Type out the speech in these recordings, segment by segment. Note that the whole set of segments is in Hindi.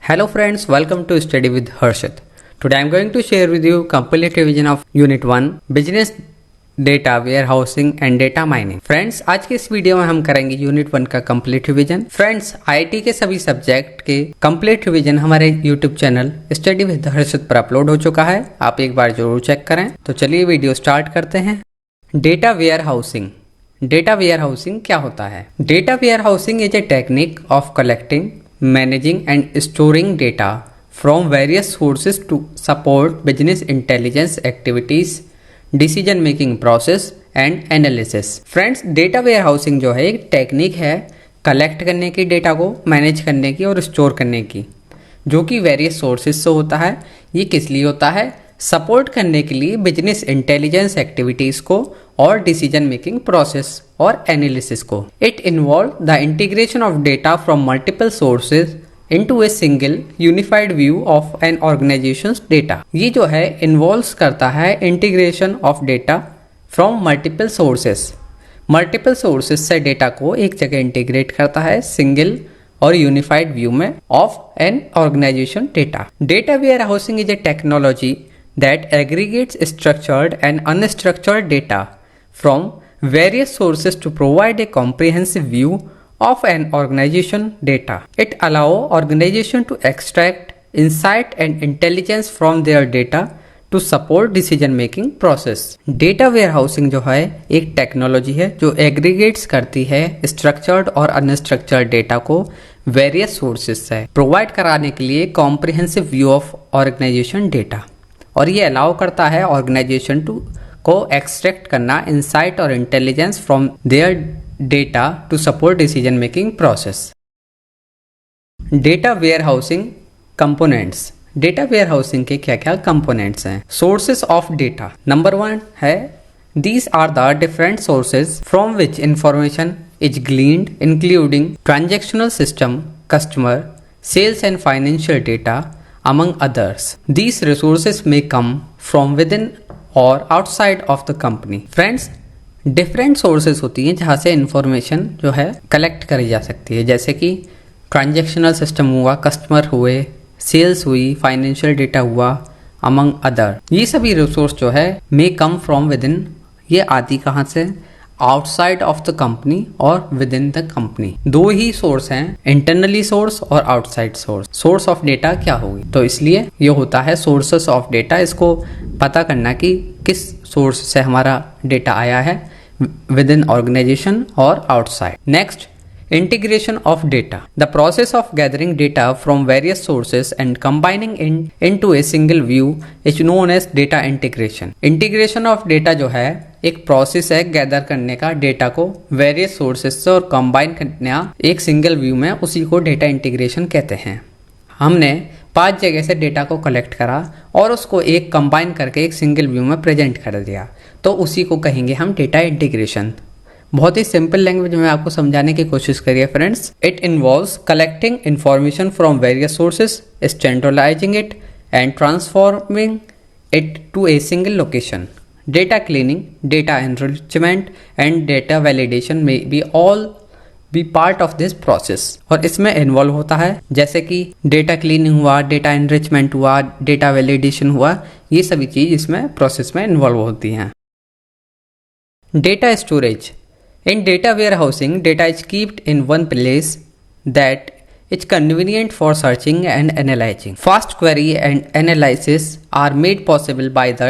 Hello friends, welcome to Study with Harshit. Today I am going to share with you complete revision of Unit 1 Business Data Warehousing and Data Mining. Friends, आज के इस वीडियो में हम करेंगे यूनिट 1 का कंप्लीट रिवीजन। फ्रेंड्स, आईटी के सभी सब्जेक्ट के कंप्लीट रिवीजन हमारे यूट्यूब चैनल स्टडी विद हर्षित पर अपलोड हो चुका है, आप एक बार जरूर चेक करें। तो चलिए वीडियो स्टार्ट करते हैं। Data warehousing. Data warehousing क्या होता है? Data warehousing is a technique of collecting, managing and storing data from various sources to support business intelligence activities, decision making process and analysis. Friends, data warehousing जो है एक टेक्निक है कलेक्ट करने की, डेटा को मैनेज करने की और स्टोर करने की, जो कि वेरियस सोर्सेज से होता है। ये किस लिए होता है? सपोर्ट करने के लिए बिजनेस इंटेलिजेंस एक्टिविटीज़ को और डिसीजन मेकिंग प्रोसेस और एनालिसिस को। It involve the integration of data from multiple sources into a single unified view of an organizations data. ये जो है इन्वॉल्व करता है integration of data from multiple sources. Multiple sources से डेटा को एक जगह इंटीग्रेट करता है सिंगल और यूनिफाइड व्यू में of an organization data. Data warehousing is a technology that aggregates structured and unstructured data from various sources to provide a comprehensive view of an organization data. It allows organization to extract insight and intelligence from their data to support decision making process. Data warehousing जो है एक टेक्नोलॉजी है जो एग्रीगेट्स करती है स्ट्रक्चर्ड और अनस्ट्रक्चर्ड डेटा को वेरियस सोर्सेज से प्रोवाइड कराने के लिए comprehensive view of organization data, और ये अलाउ करता है ऑर्गेनाइजेशन को एक्सट्रैक्ट करना इंसाइट और intelligence from their data to support decision making process. Data warehousing components. Data warehousing के क्या क्या कंपोनेंट्स हैं? Sources of data. नंबर 1 है these are the different sources from which information is gleaned including transactional system, customer, sales and financial data among others. These resources may come from within or outside of the company. Friends, different sources होती हैं जहाँ से इंफॉर्मेशन जो है कलेक्ट करी जा सकती है, जैसे कि ट्रांजेक्शनल सिस्टम हुआ, कस्टमर हुए, सेल्स हुई, फाइनेंशियल डेटा हुआ, among other. ये सभी रिसोर्स जो है may come from within, ये आती कहाँ से? आउटसाइड ऑफ द कंपनी और विद इन द कंपनी। दो ही सोर्स हैं, इंटरनली सोर्स और outside source. Source of data क्या होगी? तो इसलिए ये होता है सोर्सेस ऑफ डेटा। इसको पता करना कि किस सोर्स से हमारा डेटा आया है, विद इन ऑर्गेनाइजेशन और outside. Next, integration of data. The process of gathering data from various sources and combining into a single view is known as data integration. Integration of data जो है एक प्रोसेस है गैदर करने का डेटा को वेरियस सोर्सेज से और कंबाइन करना एक सिंगल व्यू में, उसी को डेटा इंटीग्रेशन कहते हैं। हमने 5 जगह से डेटा को कलेक्ट करा और उसको एक कंबाइन करके एक सिंगल व्यू में प्रेजेंट कर दिया, तो उसी को कहेंगे हम डेटा इंटीग्रेशन। बहुत ही सिंपल लैंग्वेज में आपको समझाने की कोशिश करिए friends. It involves collecting information from various sources, standardizing it and transforming it to a single location. Data cleaning, data enrichment and data validation में भी all be part of this process, और इसमें इन्वॉल्व होता है जैसे कि डेटा क्लीनिंग हुआ, डेटा एनरिचमेंट हुआ, डेटा वैलिडेशन हुआ, ये सभी चीज इसमें प्रोसेस में इन्वॉल्व होती हैं। Data storage. In data warehousing, data is kept in one place that is convenient for searching and analyzing. Fast query and analysis are made possible by the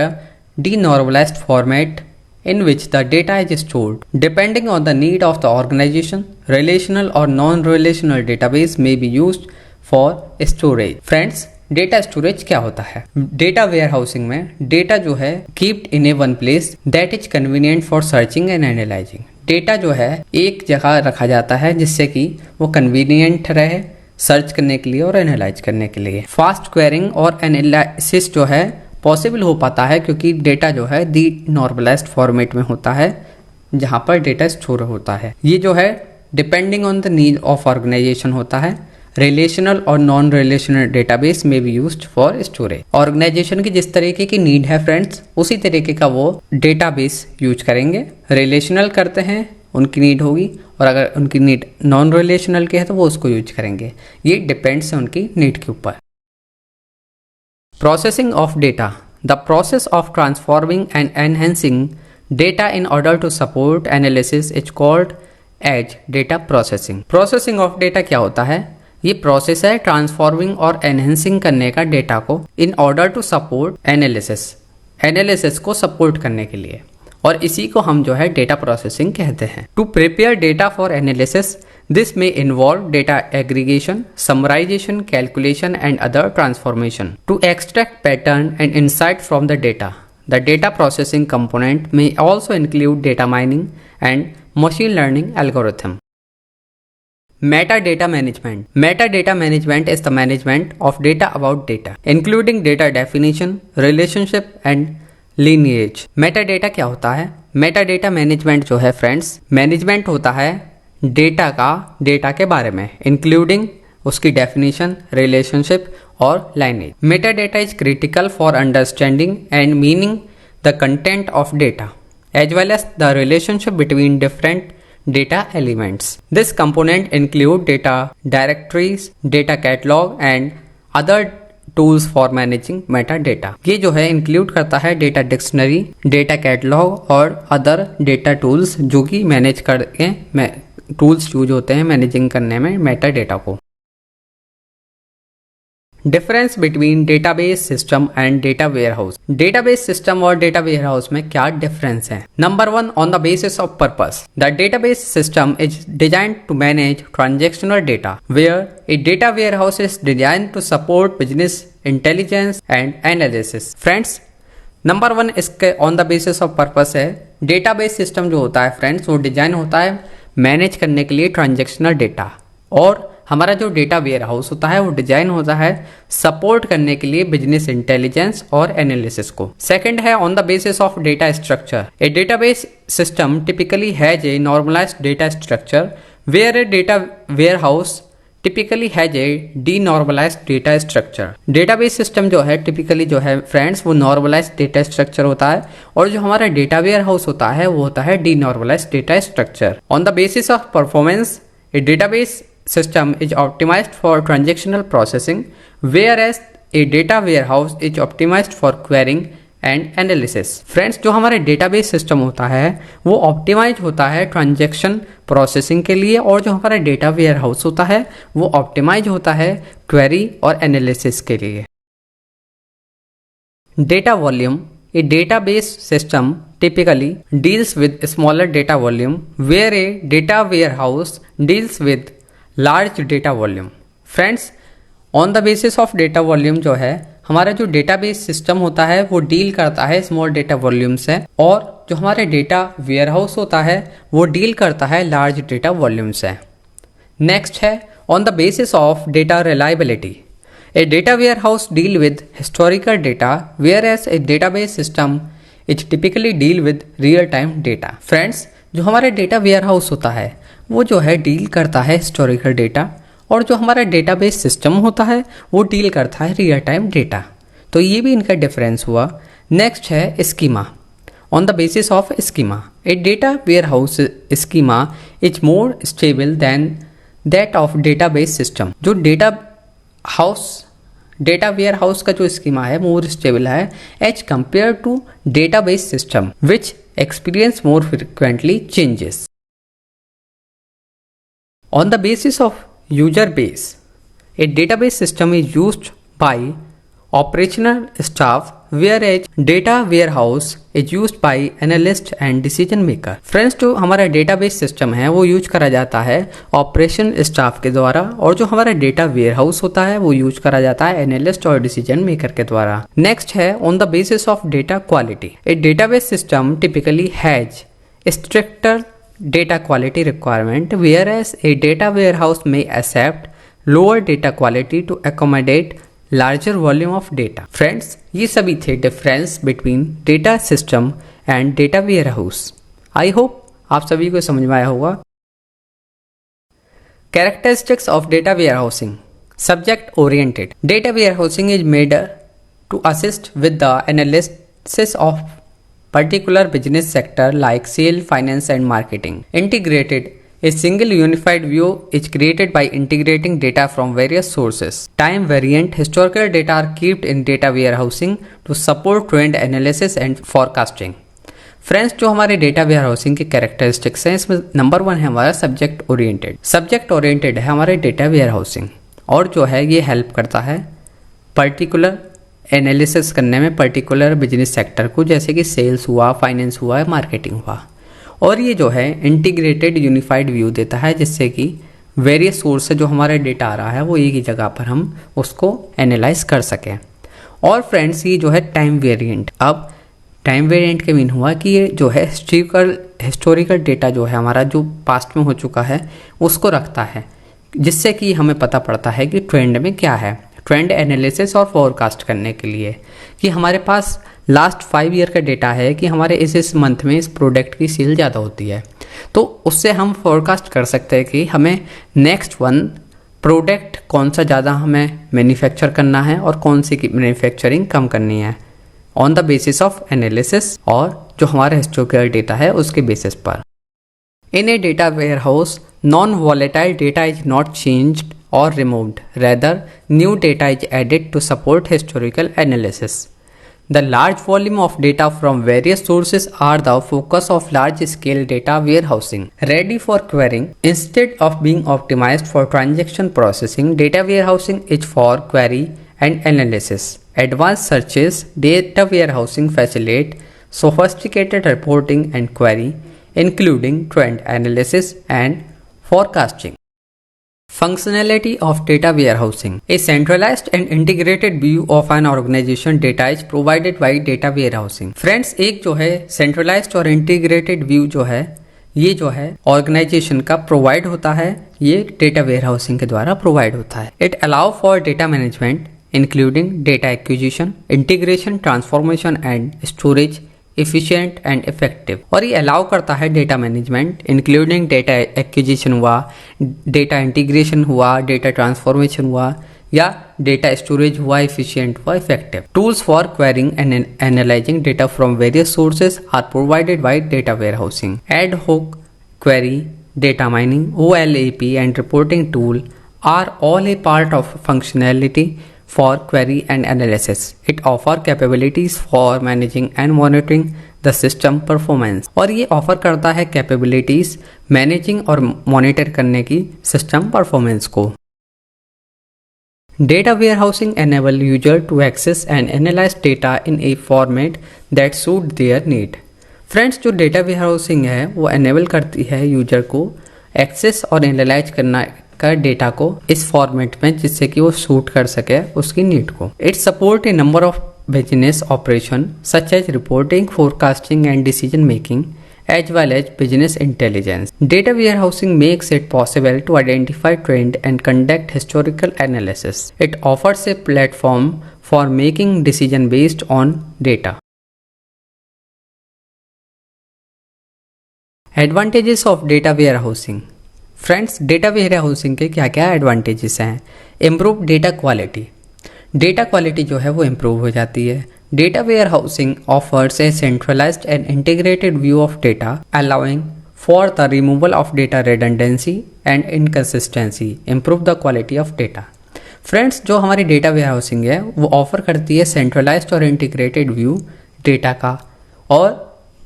denormalized format in which the data is stored. Depending on the need of the organization, relational or non-relational database may be used for storage. Friends, data storage क्या होता है? डेटा वेयर हाउसिंग में डेटा जो है keeped in A one place that is convenient for searching and analysing. Data जो है एक जगह रखा जाता है जिससे कि वो कन्वीनियंट रहे सर्च करने के लिए और एनालाइज करने के लिए। फास्ट क्वेरिंग और एनालिसिस जो है पॉसिबल हो पाता है क्योंकि डेटा जो है दी नॉर्मलाइज्ड फॉर्मेट में होता है जहाँ पर डेटा स्टोर होता है। ये जो है depending on the need of organization होता है। रिलेशनल और नॉन रिलेशनल डेटाबेस में भी यूज्ड फॉर स्टोरेज। ऑर्गेनाइजेशन की जिस तरीके की नीड है फ्रेंड्स, उसी तरीके का वो डेटाबेस यूज करेंगे। रिलेशनल करते हैं उनकी नीड होगी, और अगर उनकी नीड नॉन रिलेशनल की है तो वो उसको यूज करेंगे। ये डिपेंड्स है उनकी नीड के ऊपर। Processing of data, the process of transforming and enhancing data in order to support analysis is called as data processing. Processing of data क्या होता है? ये प्रोसेस है ट्रांसफॉर्मिंग और एनहेंसिंग करने का डेटा को in order to support analysis को सपोर्ट करने के लिए, और इसी को हम जो है डेटा प्रोसेसिंग कहते हैं। To prepare data for analysis, this में involve data aggregation, summarisation, calculation and other transformation. To extract pattern and insight from the data, the data processing component में also include data mining and machine learning algorithm. Metadata management. Metadata management is the management of data about data, including data definition, relationship and lineage. Metadata क्या होता है? Metadata management जो है फ्रेंड्स, मैनेजमेंट होता है डेटा के बारे में, इंक्लूडिंग उसकी डेफिनेशन, रिलेशनशिप और lineage. Metadata is critical for understanding and meaning the content of data, as well as the relationship between different data elements. This component include data directories, data catalog and other tools for managing metadata. ये जो है इंक्लूड करता है डेटा डिक्शनरी, डेटा कैटलॉग और अदर डेटा टूल्स जो कि मैनेज करके टूल्स यूज होते हैं मैनेजिंग करने में मेटा डेटा को। Difference between database system and data warehouse. Database system और डेटा वेयरहाउस में क्या डिफरेंस है? Number 1, on the basis of purpose, the database system is designed to manage transactional data, where a data warehouse is designed to support business intelligence and analysis. Friends, number 1 इसके on the basis of purpose है। डेटाबेस सिस्टम जो होता है फ्रेंड्स, वो डिजाइन होता है मैनेज करने के लिए ट्रांजैक्शनल डेटा, और हमारा जो डेटा वेयर हाउस होता है वो डिजाइन होता है सपोर्ट करने के लिए बिजनेस इंटेलिजेंस और एनालिसिस को। सेकंड है on the basis of data structure. A database system typically has a normalised data structure, where a data warehouse typically has a denormalised data structure. Database system जो है टिपिकली जो है फ्रेंड्स वो नॉर्मलाइज्ड डेटा स्ट्रक्चर होता है, और जो हमारा डेटा वेयर हाउस होता है वो होता है denormalised data structure. On the basis of performance, a database system is optimized for transactional processing, whereas a data warehouse is optimized for querying and analysis. Friends, जो हमारे database system होता है वो optimized होता है transaction processing के लिए, और जो हमारा data warehouse होता है वो optimized होता है query और analysis के लिए। Data volume. A database system typically deals with smaller data volume, where a data warehouse deals with large data volume. Friends, on the basis of data volume जो है हमारा जो डेटाबेस सिस्टम होता है वो डील करता है स्मॉल डेटा वॉल्यूम से, और जो हमारे डेटा वेयरहाउस होता है वो डील करता है लार्ज डेटा वॉल्यूम से। नेक्स्ट है on the basis of data reliability. A data warehouse deal with historical data, whereas a database system is typically deal with real time data. Friends, जो हमारा डेटा वेयरहाउस होता है वो जो है डील करता है हिस्टोरिकल डेटा, और जो हमारा डेटाबेस सिस्टम होता है वो डील करता है रियल टाइम डेटा। तो ये भी इनका डिफरेंस हुआ। नेक्स्ट है schema. On the basis of schema, a data warehouse schema is more stable than that of database system. जो डेटा वेयरहाउस का जो स्कीमा है मोर स्टेबल है as compare to database system which experience more frequently changes. On the basis of user base, a database system is used by operational staff, whereas data warehouse is used by analyst and decision maker. Friends, जो हमारा database system है वो यूज करा जाता है ऑपरेशन स्टाफ के द्वारा, और जो हमारा डेटा वेयरहाउस होता है वो यूज करा जाता है एनालिस्ट और डिसीजन मेकर के द्वारा। नेक्स्ट है on the basis of data quality. A database system typically has stricter data quality requirement, whereas a data warehouse may accept lower data quality to accommodate larger volume of data. Friends, ये सभी थे difference between data system and data warehouse. I hope आप सभी को समझ में आया होगा। Characteristics of data warehousing. Subject oriented. Data warehousing is made to assist with the analysis of particular business sector like sale, finance and marketing. Integrated. A single unified view is created by integrating data from various sources. Time variant historical data are kept in data warehousing to support trend analysis and forecasting. Friends, जो हमारे डेटा वेयरहाउसिंग के कैरेक्टरिस्टिक्स हैं इसमें नंबर 1 है हमारा सब्जेक्ट ओरिएंटेड। सब्जेक्ट ओरिएंटेड है हमारे डेटा वेयरहाउसिंग और जो है ये हेल्प करता है पर्टिकुलर एनालिसिस करने में पर्टिकुलर बिजनेस सेक्टर को, जैसे कि सेल्स हुआ, फाइनेंस हुआ, मार्केटिंग हुआ। और ये जो है इंटीग्रेटेड यूनिफाइड व्यू देता है जिससे कि वेरियस सोर्स से जो हमारा डेटा आ रहा है वो एक ही जगह पर हम उसको एनालाइज कर सकें। और फ्रेंड्स, ये जो है टाइम वेरिएंट। अब टाइम वेरिएंट के मीन हुआ कि ये जो है हिस्टोरिकल डेटा जो है हमारा जो पास्ट में हो चुका है उसको रखता है, जिससे कि हमें पता पड़ता है कि ट्रेंड में क्या है, ट्रेंड एनालिसिस और फोरकास्ट करने के लिए कि हमारे पास लास्ट 5 ईयर का डेटा है कि हमारे इस मंथ में इस प्रोडक्ट की सेल ज़्यादा होती है, तो उससे हम फोरकास्ट कर सकते हैं कि हमें नेक्स्ट वन प्रोडक्ट कौन सा ज़्यादा हमें मैन्युफैक्चर करना है और कौन सी की मैन्युफैक्चरिंग कम करनी है on the basis of analysis और जो हमारा हिस्टोरिकल डेटा है उसके बेसिस पर। In a data warehouse non volatile data is not changed or removed. Rather, new data is added to support historical analysis. The large volume of data from various sources are the focus of large-scale data warehousing. Ready for querying. Instead of being optimized for transaction processing, data warehousing is for query and analysis. Advanced searches, data warehousing facilitate sophisticated reporting and query, including trend analysis and forecasting. Functionality of data warehousing. A centralized and integrated view of an organization data is provided by data warehousing. Friends, एक जो है centralized और integrated view जो है ये जो है organization का provide होता है, ये data warehousing के द्वारा provide होता है. It allow for data management including data acquisition, integration, transformation and storage efficient and effective. और ये अलाउ करता है data management including data acquisition हुआ, डेटा इंटीग्रेशन हुआ, डेटा ट्रांसफॉर्मेशन हुआ या डेटा स्टोरेज हुआ, एफिशिएंट हुआ, effective. Tools for querying and analysing data from various sources are provided by data warehousing. Ad hoc query, data mining, OLAP and reporting tool are all a part of functionality for query and analysis. It offer capabilities for managing and monitoring the system performance. और ये ऑफर करता है capabilities मैनेजिंग और मॉनिटर करने की सिस्टम परफॉर्मेंस को. Data warehousing enable user to access and analyze data in a format that suit their need. Friends, जो डेटा वेयरहाउसिंग है वो enable करती है यूजर को एक्सेस और एनालाइज करना का डेटा को इस फॉर्मेट में जिससे कि वो सूट कर सके उसकी नीड को. It support a number of business operation such as reporting, forecasting and decision making as well as business intelligence. Data warehousing makes it possible to identify trend and conduct historical analysis. It offers a platform for making decision based on data. Advantages of data warehousing. Friends, data warehousing के क्या क्या एडवांटेजेस हैं. Improve data quality. Data quality जो है वो इम्प्रूव हो जाती है. Data warehousing offers A centralised and integrated view of data allowing for the removal of data redundancy and inconsistency, improve the quality of data. Friends, जो हमारी डेटा वेयरहाउसिंग है वो ऑफर करती है सेंट्रलाइज्ड और इंटीग्रेटेड व्यू डेटा का और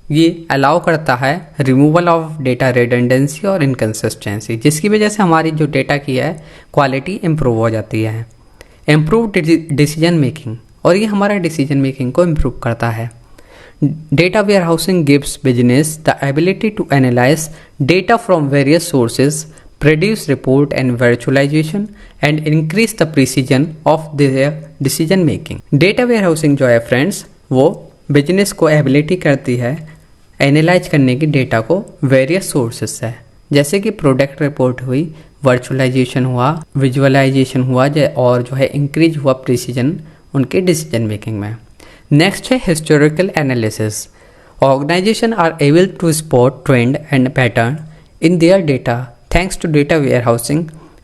ये अलाउ करता है रिमूवल ऑफ डेटा रिडंडेंसी और इनकंसिस्टेंसी, जिसकी वजह से हमारी जो डेटा की है क्वालिटी इम्प्रूव हो जाती है. इम्प्रूव डिसीजन मेकिंग, और ये हमारा डिसीजन मेकिंग को इम्प्रूव करता है. Data warehousing gives business the ability to analyze data from various sources, produce report and virtualization and increase the precision of their decision making. Data warehousing जो है फ्रेंड्स वो बिजनेस को एबिलिटी करती है एनालाइज करने की डेटा को वेरियस सोर्सेज से, जैसे कि प्रोडक्ट रिपोर्ट हुई, वर्चुअलाइजेशन हुआ, विजुअलाइजेशन हुआ और जो है इंक्रीज हुआ प्रिसीजन उनके डिसीजन मेकिंग में. नेक्स्ट है historical analysis. Organization are able to spot trend and pattern in their data thanks to data warehousing,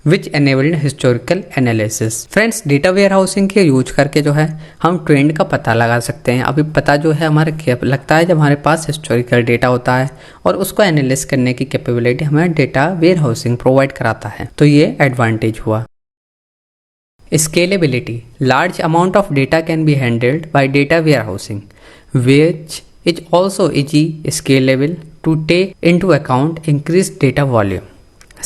which enabled historical analysis. Friends, data warehousing के यूज करके जो है हम ट्रेंड का पता लगा सकते हैं। अभी पता जो है हमारा क्या लगता है, जब हमारे पास हिस्टोरिकल डेटा होता है और उसको एनालिसिस करने की कैपेबिलिटी हमें डेटा वेयर हाउसिंग प्रोवाइड कराता है, तो ये एडवांटेज हुआ। Scalability. Large amount of data can be handled by data warehousing, which is also easy scalable to take into account increased data volume.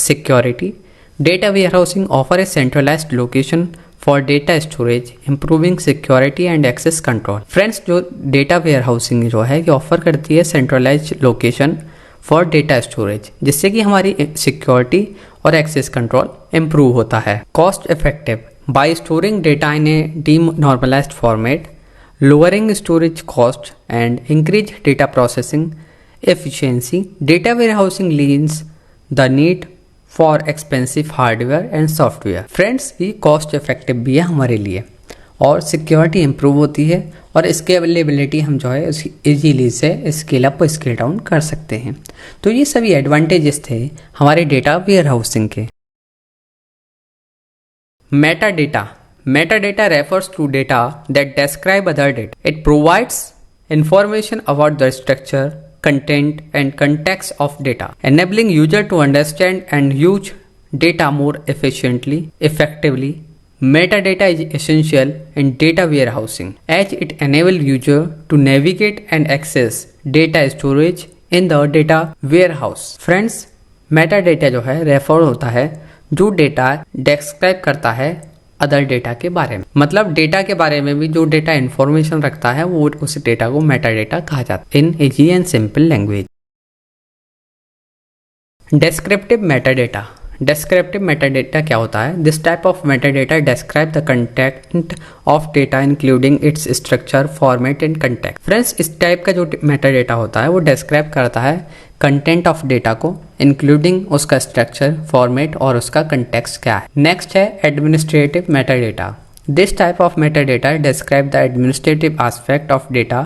Security. Data warehousing offers a centralized location for data storage, improving security and access control. Friends, जो data warehousing जो है ये ऑफर करती है centralized location for data storage, जिससे कि हमारी सिक्योरिटी और एक्सेस कंट्रोल इम्प्रूव होता है। Cost effective by storing data in a denormalised format, lowering storage cost and increase data processing efficiency. Data warehousing leans the need for expensive hardware and software. Friends, ये कॉस्ट इफेक्टिव भी है हमारे लिए और सिक्योरिटी इम्प्रूव होती है और स्केलेबिलिटी हम जो है इजीली से स्केल अप स्केल डाउन कर सकते हैं। तो ये सभी एडवांटेजेस थे हमारे डेटा वेयर हाउसिंग के। Meta data refers to data that describe other data. It provides information about the structure, content and context of data, enabling user to understand and use data more efficiently, effectively. Metadata is essential in data warehousing as it enables user to navigate and access data storage in the data warehouse. Friends, metadata जो है रेफर होता है जो डेटा डिस्क्राइब करता है अदर डेटा के बारे में। मतलब डेटा के बारे में भी जो डेटा इंफॉर्मेशन रखता है वो उस डेटा को मेटाडेटा कहा जाता है in easy and simple language. Descriptive metadata. Descriptive metadata क्या होता है? This type of metadata describe the content of data including its structure, format and context. Friends, इस टाइप का जो metadata होता है वो describe करता है कंटेंट ऑफ डेटा को, इंक्लूडिंग उसका स्ट्रक्चर, फॉर्मेट और उसका कंटेक्स्ट क्या है। नेक्स्ट है administrative metadata. This type of metadata describe the administrative aspect of data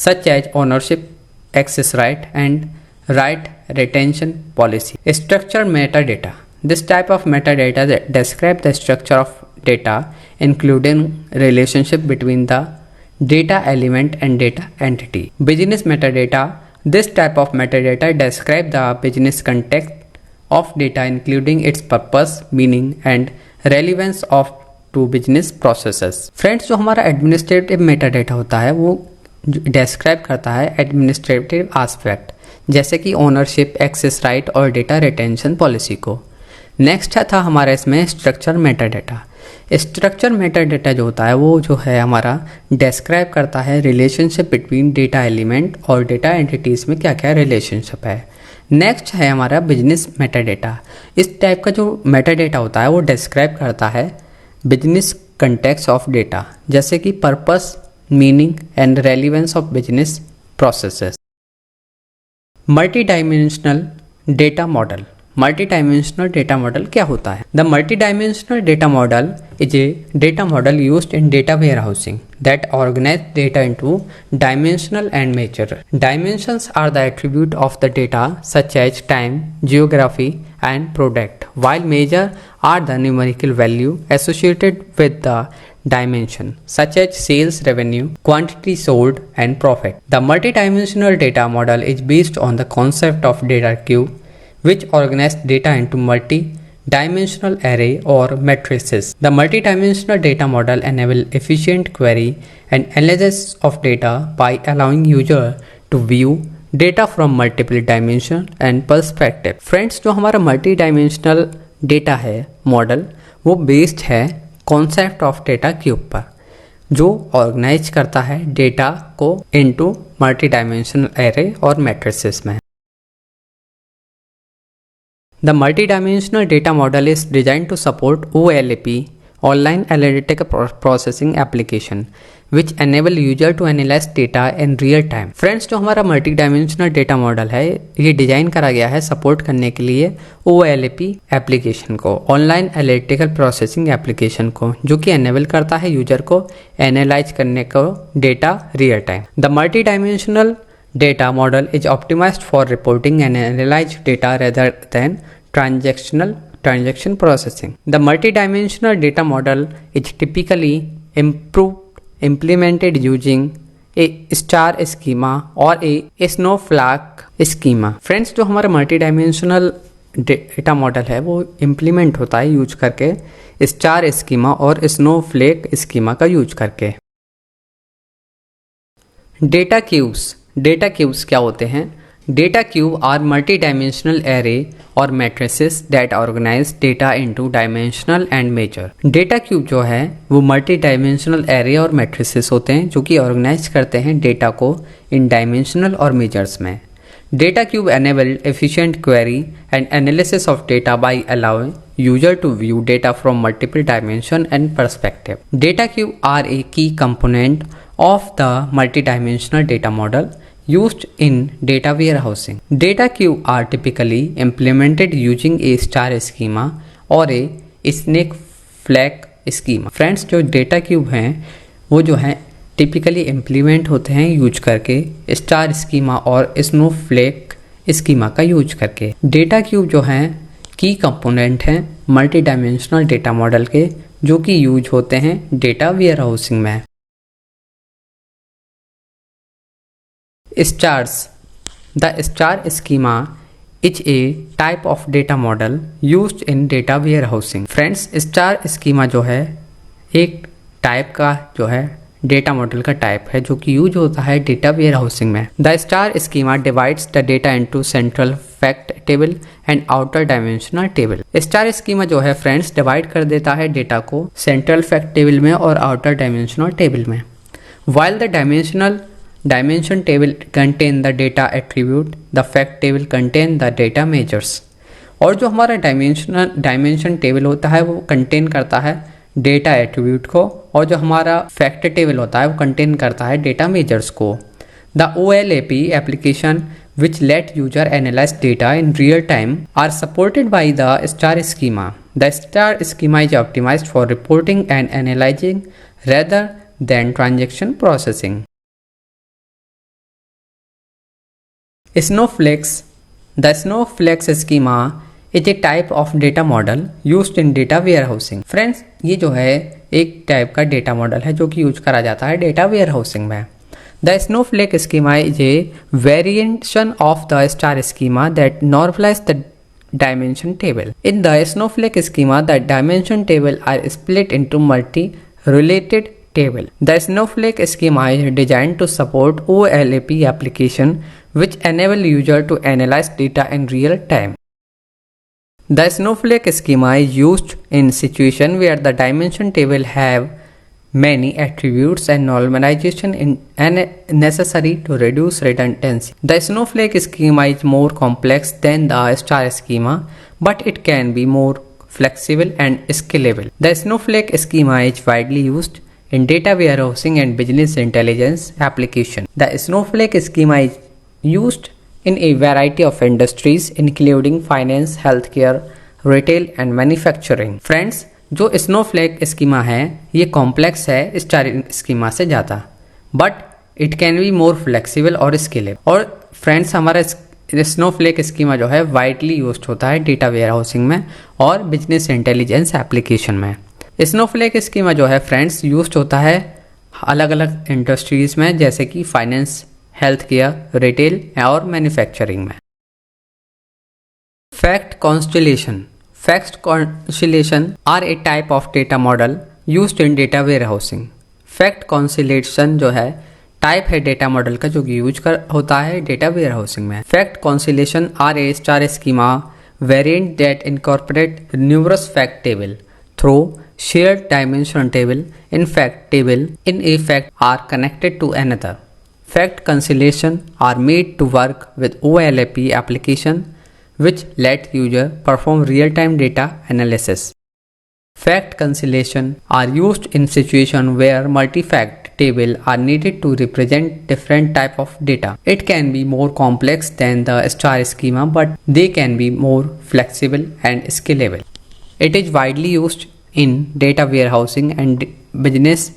such as ownership, access right and right retention policy. Structured metadata. This type of metadata that describe the structure of data, including relationship between the data element and data entity. Business metadata. This type of metadata describe the business context of data, including its purpose, meaning and relevance of to business processes. Friends, जो हमारा administrative metadata होता है वो describe करता है administrative aspect जैसे कि ओनरशिप, एक्सेस राइट और डेटा रिटेंशन पॉलिसी को। नेक्स्ट था हमारा इसमें स्ट्रक्चर मेटाडेटा। स्ट्रक्चर मेटाडेटा जो होता है वो जो है हमारा डिस्क्राइब करता है रिलेशनशिप बिटवीन डेटा एलिमेंट और डेटा एंटिटीज़ में क्या क्या रिलेशनशिप है। नेक्स्ट है हमारा बिजनेस मेटाडेटा। इस टाइप का जो मेटाडेटा होता है वो डिस्क्राइब करता है बिजनेस कंटेक्स्ट ऑफ डेटा जैसे कि purpose, meaning and relevance of business processes. Multi dimensional data model. Multi dimensional data model क्या होता है? The multi dimensional data model is a data model used in data warehousing that organise data into dimensional and measure. Dimensions are the attribute of the data such as time, geography and product, while measure are the numerical value associated with the dimension such as sales revenue, quantity sold and profit. The multidimensional data model is based on the concept of data cube which organizes data into multi-dimensional array or matrices. The multidimensional data model enables efficient query and analysis of data by allowing user to view data from multiple dimension and perspective. Friends, जो हमारा मल्टी डायमेंशनल डेटा है मॉडल वो बेस्ड है कॉन्सेप्ट ऑफ डेटा क्यूब पर जो ऑर्गेनाइज करता है डेटा को इनटू मल्टी डायमेंशनल एरे और मैट्रिसेस में। The multi dimensional data model is design to support OLAP, online analytic processing application which enable user to analyze data in real time. Friends, जो हमारा मल्टी डायमेंशनल डेटा मॉडल है ये डिजाइन करा गया है सपोर्ट करने के लिए OLAP एप्लीकेशन को, ऑनलाइन एनालिटिकल प्रोसेसिंग एप्लीकेशन को, जो कि एनेबल करता है यूजर को एनालाइज करने को data real time. The multi dimensional data model is optimized for reporting and analyze data rather than transactional transaction processing. The multidimensional data model is typically implemented using a star schema or a snowflake schema. Friends, जो हमारा मल्टी डायमेंशनल डेटा मॉडल है वो इम्प्लीमेंट होता है यूज करके स्टार स्कीमा और स्नोफ्लेक स्कीमा का यूज करके। डेटा क्यूब्स क्या होते हैं? Data cube are multi dimensional array और matrices that organise data into dimensional and measure. Data cube जो है वो मल्टी डायमेंशनल एरे और मैट्रिसेस होते हैं जो कि ऑर्गेनाइज करते हैं डेटा को इन डायमेंशनल और मेजर्स में। Data cube enable efficient query and analysis of data by allowing user to view data from multiple dimension and perspective. Data cube are a key component of the multidimensional data model used in data warehousing. Data cube are typically implemented using a star schema or a snowflake schema. Friends, जो data cube हैं वो जो है टिपिकली इम्प्लीमेंट होते हैं यूज करके स्टार स्कीमा और स्नोफ्लेक स्कीमा का यूज करके। डेटा क्यूब जो हैं की कंपोनेंट हैं मल्टी डायमेंशनल डेटा मॉडल के जो कि यूज होते हैं डेटा वेयर हाउसिंग में। Stars the star schema is a type of data model used in data warehousing. Friends, star schema जो है एक टाइप का जो है डेटा मॉडल का टाइप है जो कि यूज होता है डेटा वेयर हाउसिंग में। The star schema divides the data into central fact table and outer dimensional table. Star schema जो है फ्रेंड्स डिवाइड कर देता है डेटा को सेंट्रल फैक्ट टेबल में और आउटर डायमेंशनल टेबल में। While the dimension table contain the data attribute, the fact table contain the data measures. और जो हमारा डायमेंशन टेबल होता है वो कंटेन करता है डेटा एट्रीब्यूट को और जो हमारा फैक्ट टेबल होता है वो कंटेन करता है डेटा मेजर्स को। The OLAP application which let user analyze data in real time are supported by the star schema. The star schema is optimized for reporting and analyzing rather than transaction processing. Snowflakes the snowflakes schema is a type of data model used in data warehousing. Friends, ये जो है एक टाइप का डेटा मॉडल है जो कि यूज करा जाता है डेटा वेयर हाउसिंग में। The snowflake schema is a variation of the star schema that normalize the dimension table. In the snowflake schema the dimension table are split into multi related table. The Snowflake schema is designed to support OLAP application which enable user to analyze data in real time. The Snowflake schema is used in situation where the dimension table have many attributes and normalization necessary to reduce redundancy. The Snowflake schema is more complex than the star schema, but it can be more flexible and scalable. The Snowflake schema is widely used in data warehousing and business intelligence application. The Snowflake schema is used in a variety of industries including finance, healthcare, retail and manufacturing. Friends, जो Snowflake schema है ये complex है Star schema से ज़्यादा, but it can be more flexible और scalable. और friends, हमारा स्नोफ्लेक स्कीमा जो है वाइडली यूज्ड होता है डेटा वेयर हाउसिंग में और बिजनेस इंटेलिजेंस एप्लीकेशन में। स्नोफ्लेक स्कीमा जो है फ्रेंड्स यूज्ड होता है अलग अलग इंडस्ट्रीज में जैसे कि फाइनेंस, हेल्थ केयर, रिटेल और मैन्युफैक्चरिंग में। Fact constellation are a type of data model used in data warehousing. Fact constellation जो है टाइप है डेटा मॉडल का जो कि यूज होता है डेटा वेयर हाउसिंग में। Fact constellation are a star schema variant that incorporate numerous fact table through shared dimension table in fact table in a fact are connected to another. Fact constellation are made to work with OLAP application which let user perform real-time data analysis. Fact conciliation are used in situations where multi-fact tables are needed to represent different type of data. It can be more complex than the star schema, but they can be more flexible and scalable. It is widely used in data warehousing and business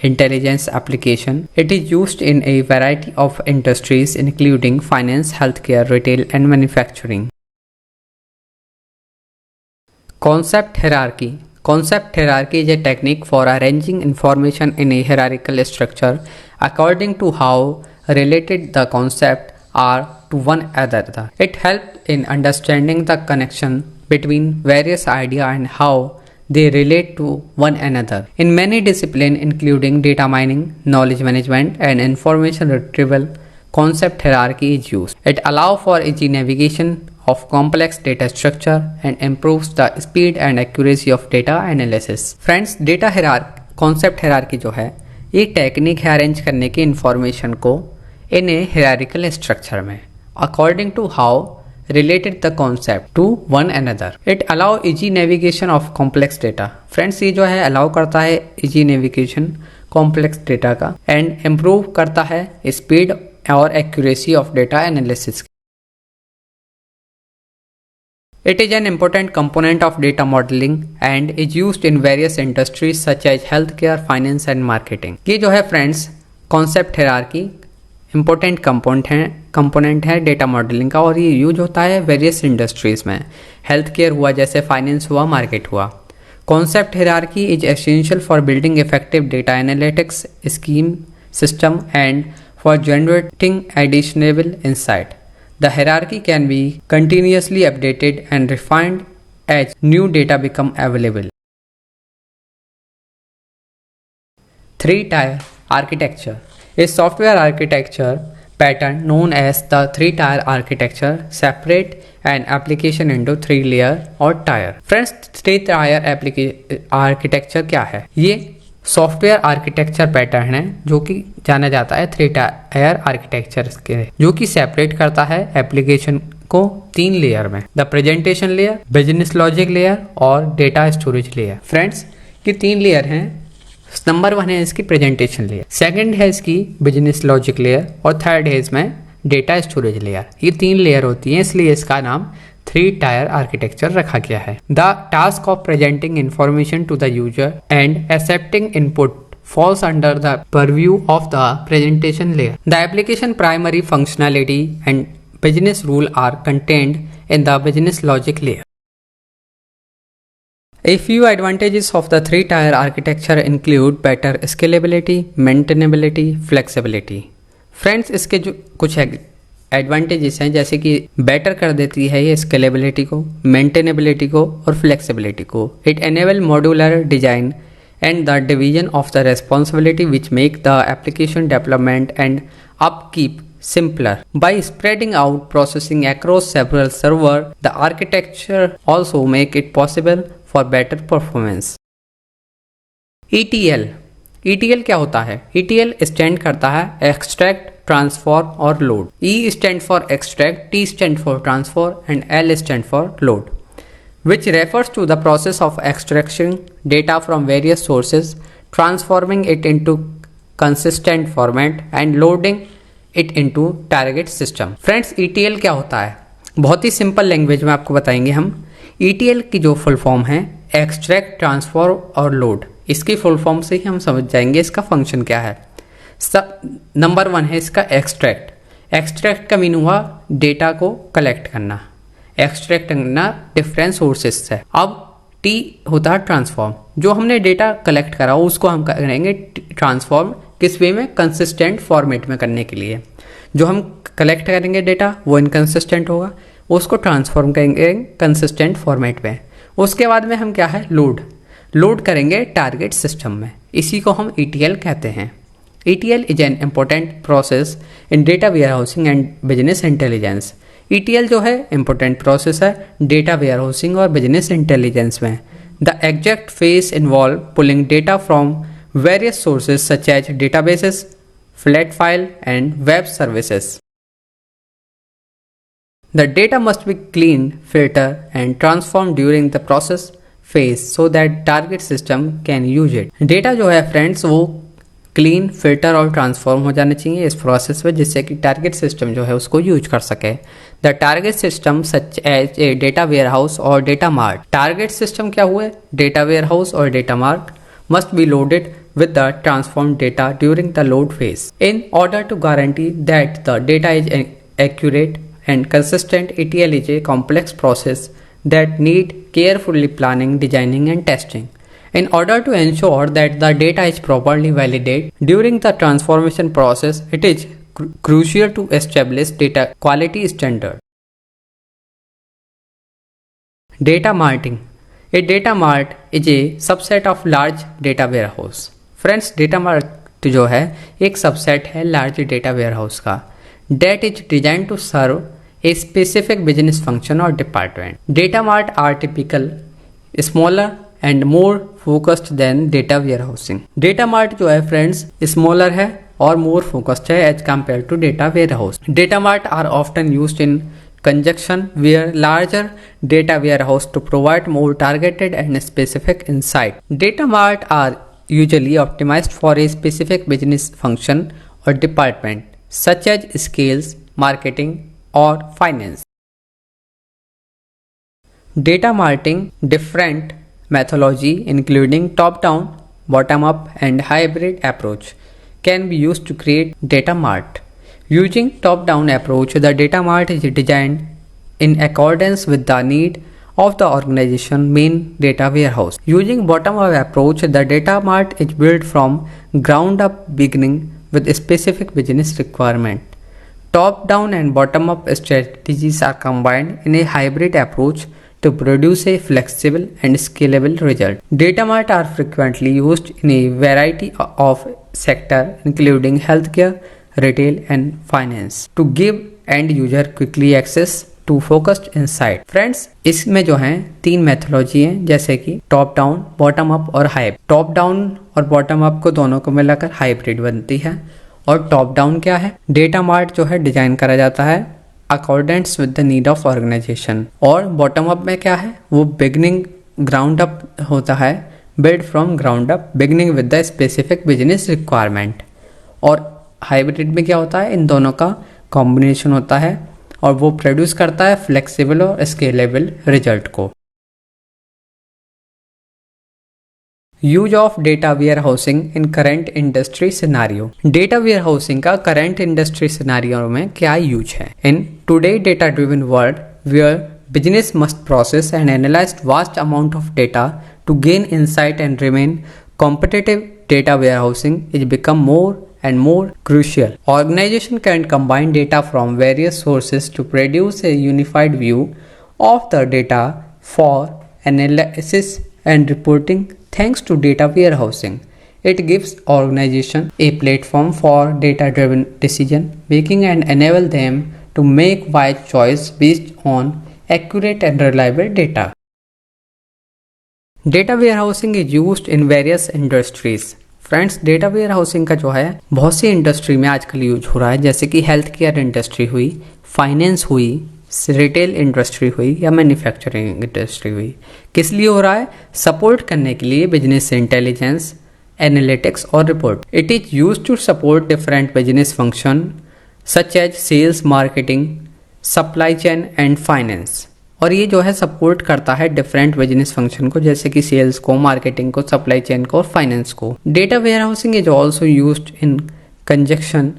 intelligence application. It is used in a variety of industries including finance, healthcare, retail and manufacturing. Concept hierarchy. Concept hierarchy is a technique for arranging information in a hierarchical structure according to how related the concepts are to one another. It helps in understanding the connection between various ideas and how they relate to one another. In many disciplines including data mining, knowledge management and information retrieval, concept hierarchy is used. It allows for easy navigation of complex data structure and improves the speed and accuracy of data analysis. Friends, data hierarchy, concept hierarchy जो है ये टेक्निक है अरेंज करने की इंफॉर्मेशन को इन ए हियरार्किकल स्ट्रक्चर में according to how related the concept to one another. It allow easy navigation of complex data. Friends, ये जो है allow करता है easy navigation complex data का and improve करता है speed और accuracy of data analysis. It is an important component of data modeling and is used in various industries such as healthcare, finance and marketing. ये जो है friends concept hierarchy important component है डेटा मॉडलिंग का और ये यूज होता है वेरियस इंडस्ट्रीज में. हेल्थ केयर हुआ, जैसे फाइनेंस हुआ, मार्केट हुआ. Concept hierarchy is essential for building effective data analytics scheme system and for generating actionable insight. The hierarchy can be continuously updated and refined as new data become available. 3-tier architecture. A software architecture pattern known as the 3-tier architecture separate an application into 3 layer or tier. Friends, 3-tier architecture क्या है? ये सॉफ्टवेयर आर्किटेक्चर पैटर्न है जो कि जाना जाता है 3-tier आर्किटेक्चर के, जो कि सेपरेट करता है एप्लीकेशन को 3 लेयर में. The presentation layer, business logic layer और डेटा स्टोरेज लेयर. फ्रेंड्स, ये 3 लेयर हैं. नंबर 1 है इसकी प्रेजेंटेशन लेयर, सेकंड है इसकी बिजनेस लॉजिक लेयर और थर्ड है इसमें डेटा स्टोरेज लेयर. ये 3 लेयर होती हैं, इसलिए इसका नाम 3-tier आर्किटेक्चर रखा गया है. The task of presenting information to the user and accepting input falls under the purview of the presentation layer. The application primary functionality and business rule are contained in the business logic layer. A few advantages of the 3-tier architecture include better scalability, maintainability, flexibility. Friends, इसके जो कुछ एडवांटेजेस हैं जैसे कि बेटर कर देती है ये स्केलेबिलिटी को, मेंटेनेबिलिटी को और फ्लेक्सिबिलिटी को. It enable modular design and the division of the responsibility which make the application development and upkeep simpler. By spreading out processing across several servers, the architecture also make it possible for better performance. ETL. ETL क्या होता है? ETL स्टैंड करता है एक्सट्रैक्ट, ट्रांसफॉर और load. E stand for extract, T stand for transform and L stand for load, which refers to the process of extracting data from various sources, transforming it into consistent format and loading it into target system. Friends, ETL क्या होता है? बहुत ही सिंपल लैंग्वेज में आपको बताएंगे हम. ETL की जो फुल फॉर्म है एक्सट्रैक्ट, ट्रांसफॉर और लोड, इसकी फुल फॉर्म से ही हम समझ जाएंगे इसका फंक्शन क्या है. नंबर 1 है इसका एक्सट्रैक्ट. एक्सट्रैक्ट का मीन हुआ डेटा को कलेक्ट करना, एक्सट्रैक्ट करना डिफरेंट सोर्सेस से. अब टी होता है ट्रांसफॉर्म, जो हमने डेटा कलेक्ट करा उसको हम करेंगे ट्रांसफॉर्म. किस वे में? कंसिस्टेंट फॉर्मेट में करने के लिए. जो हम कलेक्ट करेंगे डेटा वो इनकंसिस्टेंट होगा, उसको ट्रांसफॉर्म करेंगे कंसिस्टेंट फॉर्मेट में. उसके बाद में हम क्या है लोड करेंगे टारगेट सिस्टम में. इसी को हम ETL कहते हैं. ETL is an important process in data warehousing and business intelligence. ETL जो है इंपॉर्टेंट प्रोसेस है डेटा वेयर हाउसिंग और बिजनेस इंटेलिजेंस में. The extract phase involve pulling data from various sources such as databases, flat file and web services. The data must be clean, filter and transform during the process phase so that target system can use it. Data जो है फ्रेंड्स वो क्लीन, फिल्टर और ट्रांसफॉर्म हो जाना चाहिए इस प्रोसेस में, जिससे कि टारगेट सिस्टम जो है उसको यूज कर सके. The target system such as a data warehouse और डेटा मार्ट. टारगेट सिस्टम क्या हुए? डेटा वेयर हाउस और data mart must be loaded with the transformed data during the load phase. In order to guarantee that the data is accurate and consistent, ETL is a complex process that need carefully planning, designing and testing. In order to ensure that the data is properly validated during the transformation process, it is crucial to establish data quality standard. Data marting. A data mart is a subset of large data warehouse. Friends, data mart जो है एक सबसेट है लार्ज डेटा वेयरहाउस का that is designed to serve a specific business function or department. Data mart are typical, smaller and more focused than data warehousing. Data mart जो है फ्रेंड्स smaller है और more focused है as compared to data warehouse. Data mart are often used in conjunction with larger data warehouse to provide more targeted and specific insight. Data mart are usually optimized for a specific business function or department such as sales, marketing or finance. Data marting different methodology including top-down, bottom-up and hybrid approach can be used to create data mart. Using top-down approach, the data mart is designed in accordance with the need of the organization main data warehouse. Using bottom-up approach, the data mart is built from ground up beginning with a specific business requirement. Top-down and bottom-up strategies are combined in a hybrid approach to produce a flexible and scalable result. Data mart are frequently used in a variety of sectors including healthcare, retail and finance to give end user quickly access to focused insight. Friends, इसमें जो हैं तीन मेथोलॉजी हैं जैसे कि टॉप डाउन, बॉटम अप और हाइब्रिड. टॉप डाउन और बॉटम अप को दोनों को मिलाकर हाइब्रिड बनती है. और टॉप डाउन क्या है? डेटा मार्ट जो है डिजाइन करा जाता है accordance with the need of organization. और बॉटम अप में क्या है? वो बिगनिंग ग्राउंड अप होता है, build from ground up beginning with the specific business requirement. और हाइब्रिड में क्या होता है? इन दोनों का कॉम्बिनेशन होता है और वो प्रोड्यूस करता है फ्लेक्सिबल और स्केलेबल रिजल्ट को. Use of data warehousing in current industry scenario. Data warehousing का करंट इंडस्ट्री सिनारियो में क्या यूज है? In today data driven world where business must process and analyze vast amount of data to gain insight and remain competitive, data warehousing is become more and more crucial. Organization can combine data from various sources to produce a unified view of the data for analysis and reporting. Thanks to data warehousing, it gives organization a platform for data-driven decision making and enable them to make wise choice based on accurate and reliable data. Data warehousing is used in various industries. Friends, data warehousing का जो है बहुत सी इंडस्ट्री में आजकल यूज हो रहा है जैसे कि हेल्थ केयर इंडस्ट्री हुई, फाइनेंस हुई, रिटेल इंडस्ट्री हुई या मैन्युफैक्चरिंग इंडस्ट्री हुई. किस लिए हो रहा है? सपोर्ट करने के लिए बिजनेस इंटेलिजेंस, एनालिटिक्स और report. It is use to support different business function such as sales, marketing, supply chain and finance. और ये जो है सपोर्ट करता है डिफरेंट बिजनेस फंक्शन को जैसे कि सेल्स को, मार्केटिंग को, सप्लाई चेन को और फाइनेंस को. Data warehousing is also used in conjunction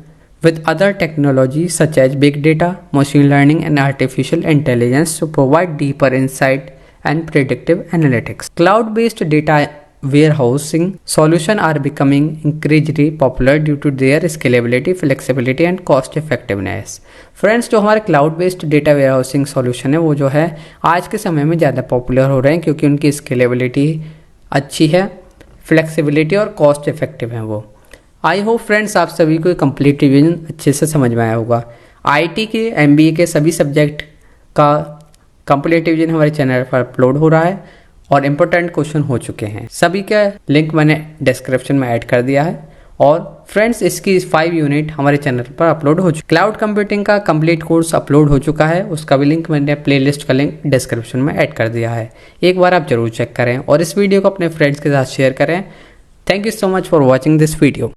with other technologies such as big data, machine learning and artificial intelligence to provide deeper insight and predictive analytics. Cloud-based data warehousing solutions are becoming increasingly popular due to their scalability, flexibility and cost effectiveness. Friends, जो हमारे cloud based data warehousing solution है वो जो है आज के समय में ज़्यादा पॉपुलर हो रहे हैं क्योंकि उनकी scalability अच्छी है, flexibility और cost effective है वो. आई होप फ्रेंड्स आप सभी को कंप्लीट रिवीजन अच्छे से समझ में आया होगा. आईटी के, एमबीए के सभी सब्जेक्ट का कंप्लीट रिवीजन हमारे चैनल पर अपलोड हो रहा है और इम्पोर्टेंट क्वेश्चन हो चुके हैं. सभी का लिंक मैंने डिस्क्रिप्शन में ऐड कर दिया है. और फ्रेंड्स, इसकी 5 यूनिट हमारे चैनल पर अपलोड हो चुकी. क्लाउड कंप्यूटिंग का कंप्लीट कोर्स अपलोड हो चुका है, उसका भी लिंक मैंने प्लेलिस्ट का लिंक डिस्क्रिप्शन में ऐड कर दिया है. एक बार आप जरूर चेक करें और इस वीडियो को अपने फ्रेंड्स के साथ शेयर करें. Thank you so much for watching this video.